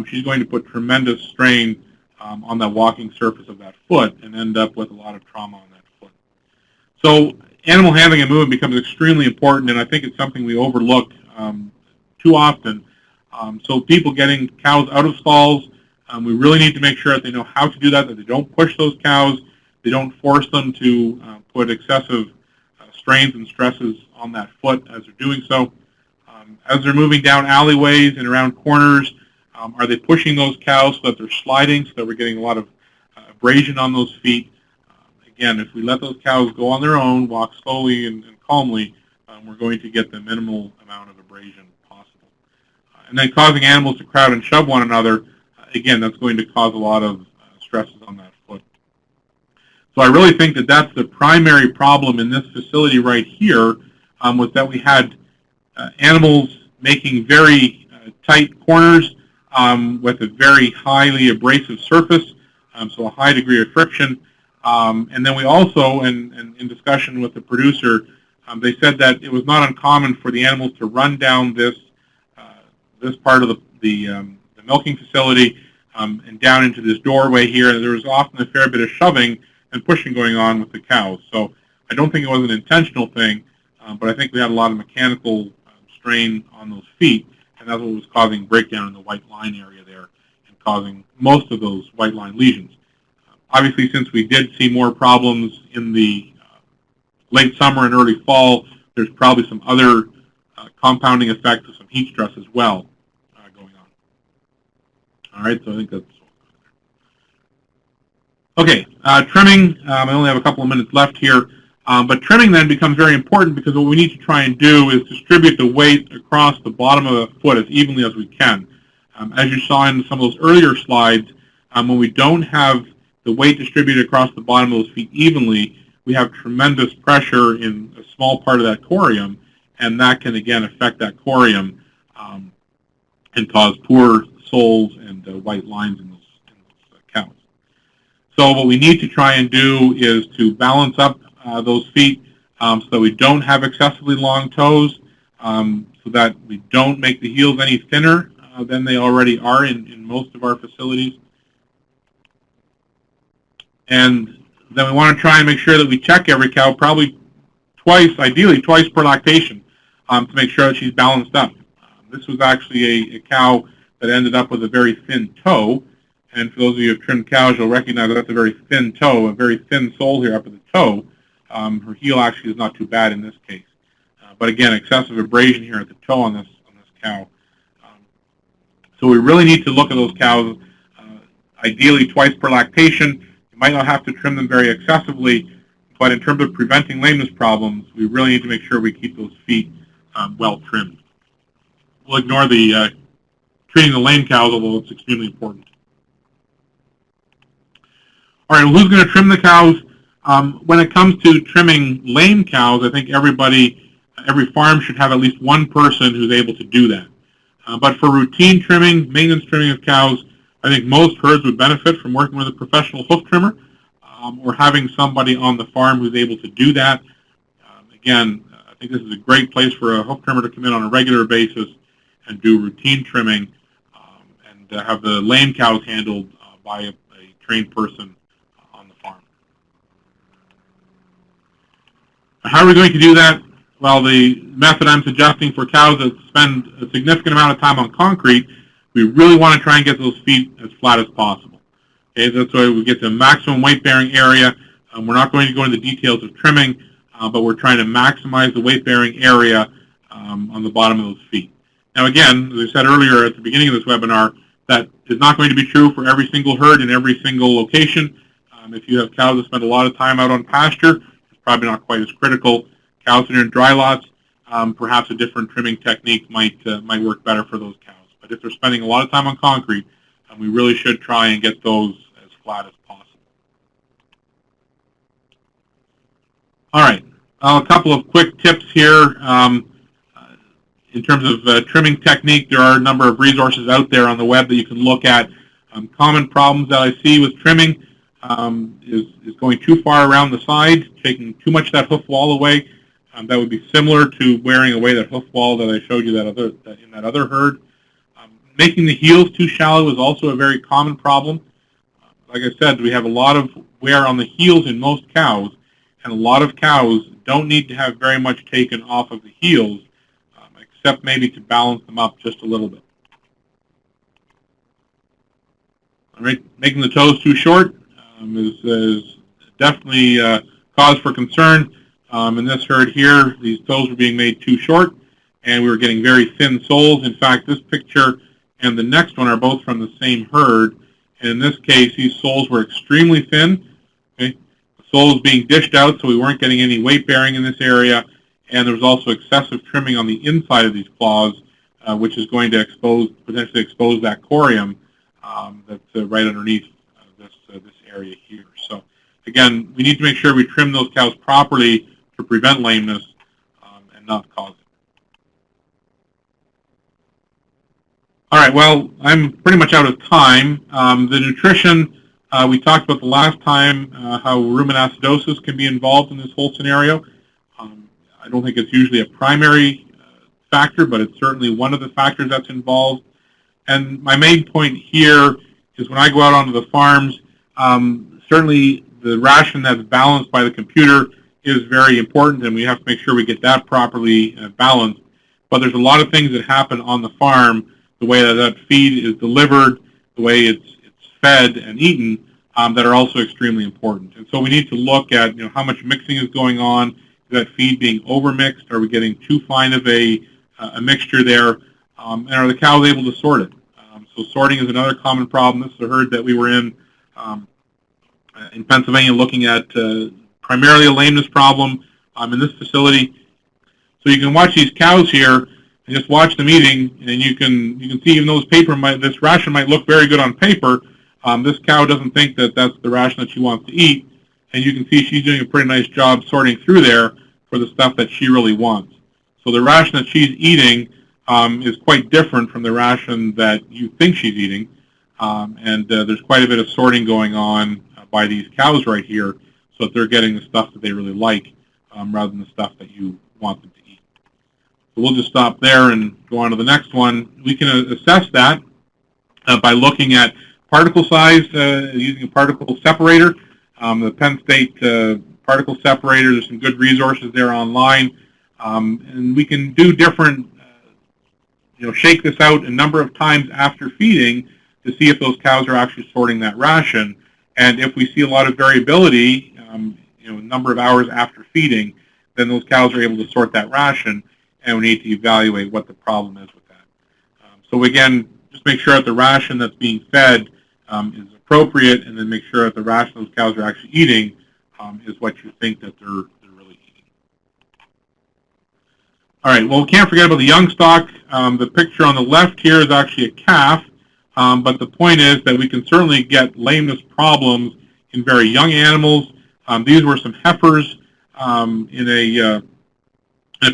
She's going to put tremendous strain on that walking surface of that foot and end up with a lot of trauma on that foot. So animal handling and movement becomes extremely important, and I think it's something we overlook too often. So people getting cows out of stalls, we really need to make sure that they know how to do that, that they don't push those cows, They don't force them to put excessive strains and stresses on that foot as they're doing so. As they're moving down alleyways and around corners, are they pushing those cows so that they're sliding, so that we're getting a lot of abrasion on those feet? Again, if we let those cows go on their own, walk slowly and calmly, we're going to get the minimal amount of abrasion possible. And then causing animals to crowd and shove one another, again, that's going to cause a lot of stresses on that foot. So I really think that that's the primary problem in this facility right here, was that we had animals making very tight corners with a very highly abrasive surface, so a high degree of friction. And then we also, in discussion with the producer, they said that it was not uncommon for the animals to run down this part of the milking facility and down into this doorway here. And there was often a fair bit of shoving and pushing going on with the cows. So I don't think it was an intentional thing, but I think we had a lot of mechanical strain on those feet, and that's what was causing breakdown in the white line area there and causing most of those white line lesions. Obviously, since we did see more problems in the late summer and early fall, there's probably some other compounding effects of some heat stress as well going on. All right, so I think that's okay. Trimming, I only have a couple of minutes left here, but trimming then becomes very important because what we need to try and do is distribute the weight across the bottom of the foot as evenly as we can. As you saw in some of those earlier slides, when we don't have the weight distributed across the bottom of those feet evenly, we have tremendous pressure in a small part of that corium, and that can again affect that corium and cause poor soles and white lines in those cows. So what we need to try and do is to balance up those feet so that we don't have excessively long toes, so that we don't make the heels any thinner than they already are in most of our facilities. And then we want to try and make sure that we check every cow probably twice, ideally twice per lactation, to make sure that she's balanced up. This was actually a cow that ended up with a very thin toe. And for those of you who have trimmed cows, you'll recognize that that's a very thin toe, a very thin sole here up at the toe. Her heel actually is not too bad in this case. But again, excessive abrasion here at the toe on this cow. So we really need to look at those cows ideally twice per lactation. Might not have to trim them very excessively, but in terms of preventing lameness problems, we really need to make sure we keep those feet well trimmed. We'll ignore the treating the lame cows, although it's extremely important. All right, well, who's going to trim the cows? When it comes to trimming lame cows, I think every farm should have at least one person who's able to do that. But for routine trimming, maintenance trimming of cows, I think most herds would benefit from working with a professional hoof trimmer or having somebody on the farm who's able to do that. Again, I think this is a great place for a hoof trimmer to come in on a regular basis and do routine trimming and have the lame cows handled by a trained person on the farm. How are we going to do that? Well, the method I'm suggesting for cows that spend a significant amount of time on concrete, we really want to try and get those feet as flat as possible. Okay, that's why we get the maximum weight-bearing area. We're not going to go into the details of trimming, but we're trying to maximize the weight-bearing area on the bottom of those feet. Now, again, as I said earlier at the beginning of this webinar, that is not going to be true for every single herd in every single location. If you have cows that spend a lot of time out on pasture, it's probably not quite as critical. Cows that are in dry lots, perhaps a different trimming technique might work better for those cows. But if they're spending a lot of time on concrete, we really should try and get those as flat as possible. All right, a couple of quick tips here. In terms of trimming technique, there are a number of resources out there on the web that you can look at. Common problems that I see with trimming is going too far around the side, taking too much of that hoof wall away. That would be similar to wearing away that hoof wall that I showed you in that other herd. Making the heels too shallow is also a very common problem. Like I said, we have a lot of wear on the heels in most cows, and a lot of cows don't need to have very much taken off of the heels, except maybe to balance them up just a little bit. All right, making the toes too short is definitely cause for concern. In this herd here, these toes were being made too short, and we were getting very thin soles. In fact, this picture and the next one are both from the same herd. And in this case, these soles were extremely thin. Okay? The sole was being dished out, so we weren't getting any weight bearing in this area. And there was also excessive trimming on the inside of these claws, which is going to potentially expose that corium that's right underneath this area here. So again, we need to make sure we trim those cows properly to prevent lameness and not cause it. All right, well, I'm pretty much out of time. The nutrition, we talked about the last time, how rumen acidosis can be involved in this whole scenario. I don't think it's usually a primary factor, but it's certainly one of the factors that's involved. And my main point here is when I go out onto the farms, certainly the ration that's balanced by the computer is very important, and we have to make sure we get that properly balanced. But there's a lot of things that happen on the farm, the way that feed is delivered, the way it's fed and eaten, that are also extremely important. And so we need to look at how much mixing is going on. Is that feed being overmixed? Are we getting too fine of a mixture there? And are the cows able to sort it? So sorting is another common problem. This is a herd that we were in Pennsylvania looking at primarily a lameness problem in this facility. So you can watch these cows here and just watch them eating, and you can see even though this ration might look very good on paper, this cow doesn't think that that's the ration that she wants to eat, and you can see she's doing a pretty nice job sorting through there for the stuff that she really wants. So the ration that she's eating is quite different from the ration that you think she's eating, and there's quite a bit of sorting going on by these cows right here, so that they're getting the stuff that they really like rather than the stuff that you want them to eat. So we'll just stop there and go on to the next one. We can assess that by looking at particle size using a particle separator. The Penn State particle separator, there's some good resources there online. And we can do different, shake this out a number of times after feeding to see if those cows are actually sorting that ration. And if we see a lot of variability, a number of hours after feeding, then those cows are able to sort that ration, and we need to evaluate what the problem is with that. So again, just make sure that the ration that's being fed is appropriate, and then make sure that the ration those cows are actually eating is what you think that they're really eating. All right, well, we can't forget about the young stock. The picture on the left here is actually a calf, but the point is that we can certainly get lameness problems in very young animals. These were some heifers in a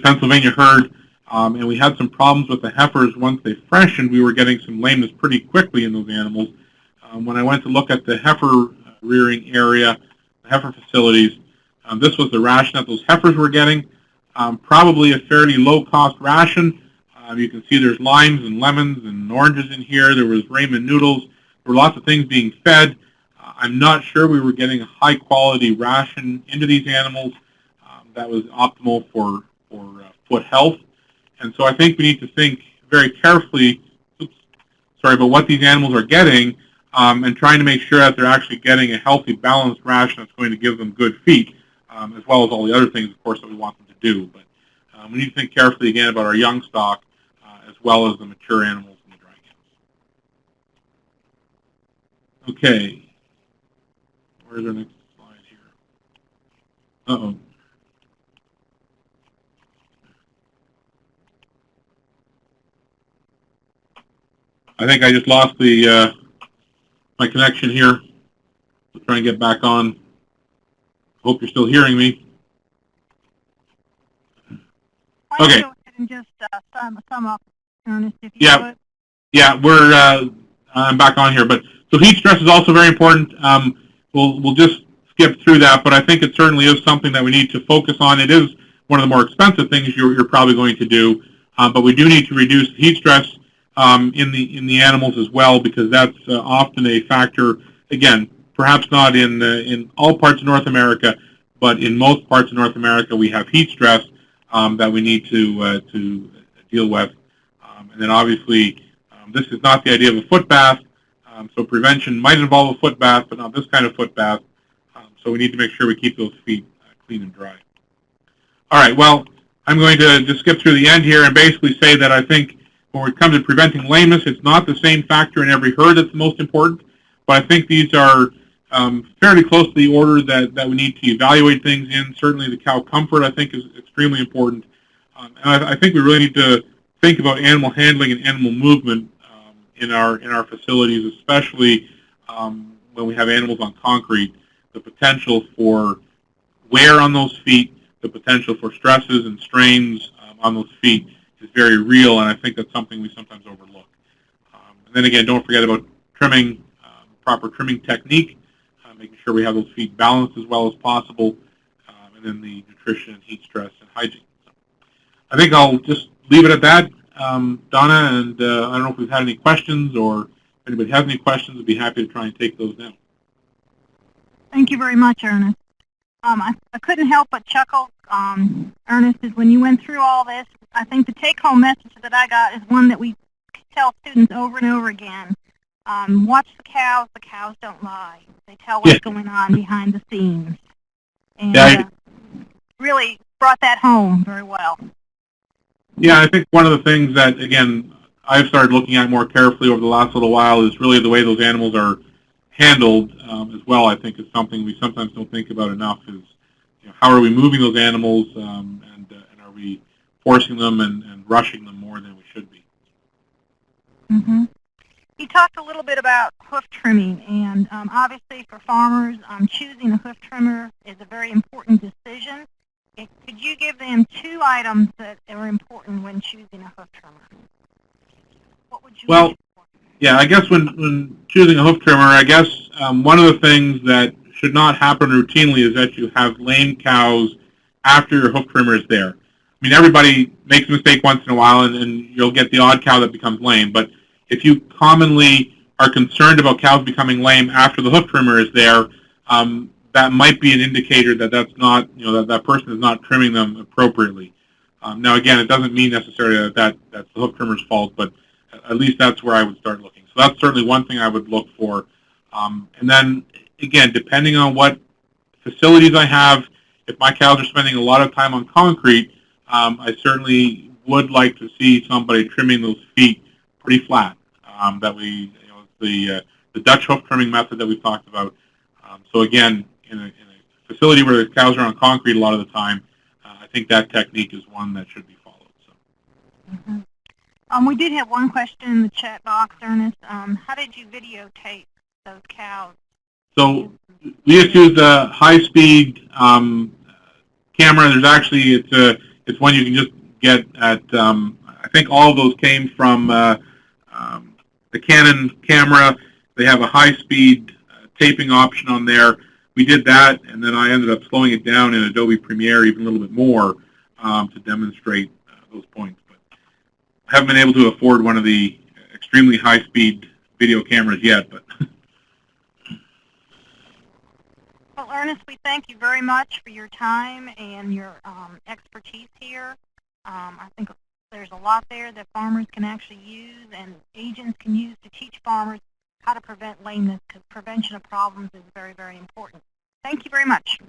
Pennsylvania herd, and we had some problems with the heifers. Once they freshened, we were getting some lameness pretty quickly in those animals. When I went to look at the heifer rearing area, the heifer facilities, this was the ration that those heifers were getting. Probably a fairly low-cost ration. You can see there's limes and lemons and oranges in here. There was ramen noodles. There were lots of things being fed. I'm not sure we were getting a high-quality ration into these animals that was optimal for foot health. And so I think we need to think very carefully about what these animals are getting and trying to make sure that they're actually getting a healthy, balanced ration that's going to give them good feed, as well as all the other things, of course, that we want them to do. But we need to think carefully, again, about our young stock as well as the mature animals and the dry cows. Okay. Where's our next slide here? Uh-oh. I think I just lost the my connection here. I'll try and get back on. Hope you're still hearing me. Okay. Go ahead and just sum up, Ernest, if you would. Yeah, I'm back on here. But so heat stress is also very important. We'll just skip through that, but I think it certainly is something that we need to focus on. It is one of the more expensive things you're probably going to do, but we do need to reduce heat stress in the animals as well, because that's often a factor. Again, perhaps not in all parts of North America, but in most parts of North America we have heat stress that we need to deal with. And then obviously this is not the idea of a foot bath, so prevention might involve a foot bath, but not this kind of foot bath. So we need to make sure we keep those feet clean and dry. All right, well, I'm going to just skip through the end here and basically say that I think when it comes to preventing lameness, it's not the same factor in every herd that's the most important, but I think these are fairly close to the order that we need to evaluate things in. Certainly the cow comfort, I think, is extremely important. And I think we really need to think about animal handling and animal movement in our facilities, especially when we have animals on concrete. The potential for wear on those feet, the potential for stresses and strains on those feet is very real, and I think that's something we sometimes overlook. And then again, don't forget about trimming, proper trimming technique, making sure we have those feet balanced as well as possible, and then the nutrition, heat stress, and hygiene. So I think I'll just leave it at that, Donna, and I don't know if we've had any questions, or if anybody has any questions, I'd be happy to try and take those now. Thank you very much, Ernest. I couldn't help but chuckle, Ernest, is when you went through all this, I think the take-home message that I got is one that we tell students over and over again. Watch the cows don't lie. They tell what's going on behind the scenes. And really brought that home very well. Yeah, I think one of the things that, again, I've started looking at more carefully over the last little while is really the way those animals are handled as well. I think is something we sometimes don't think about enough is, you know, how are we moving those animals and are we forcing them and rushing them more than we should be. Mm-hmm. You talked a little bit about hoof trimming, and obviously for farmers, choosing a hoof trimmer is a very important decision. Could you give them 2 items that are important when choosing a hoof trimmer? What would you look for? Yeah, I guess when choosing a hoof trimmer, I guess one of the things that should not happen routinely is that you have lame cows after your hoof trimmer is there. I mean, everybody makes a mistake once in a while, and you'll get the odd cow that becomes lame, but if you commonly are concerned about cows becoming lame after the hoof trimmer is there, that might be an indicator that that's not, you know, that person is not trimming them appropriately. Now, again, it doesn't mean necessarily that's the hoof trimmer's fault, but at least that's where I would start looking. So that's certainly one thing I would look for. And then, again, depending on what facilities I have, if my cows are spending a lot of time on concrete, I certainly would like to see somebody trimming those feet pretty flat. That we, you know, the Dutch hoof trimming method that we've talked about. So again, in a facility where the cows are on concrete a lot of the time, I think that technique is one that should be followed. So. Mm-hmm. We did have one question in the chat box, Ernest. How did you videotape those cows? So we just used a high-speed camera. There's actually, it's one you can just get at, I think all of those came from the Canon camera. They have a high-speed taping option on there. We did that, and then I ended up slowing it down in Adobe Premiere even a little bit more to demonstrate those points. But I haven't been able to afford one of the extremely high-speed video cameras yet. But well, Ernest, we thank you very much for your time and your expertise here. I think there's a lot there that farmers can actually use and agents can use to teach farmers how to prevent lameness, because prevention of problems is very, very important. Thank you very much.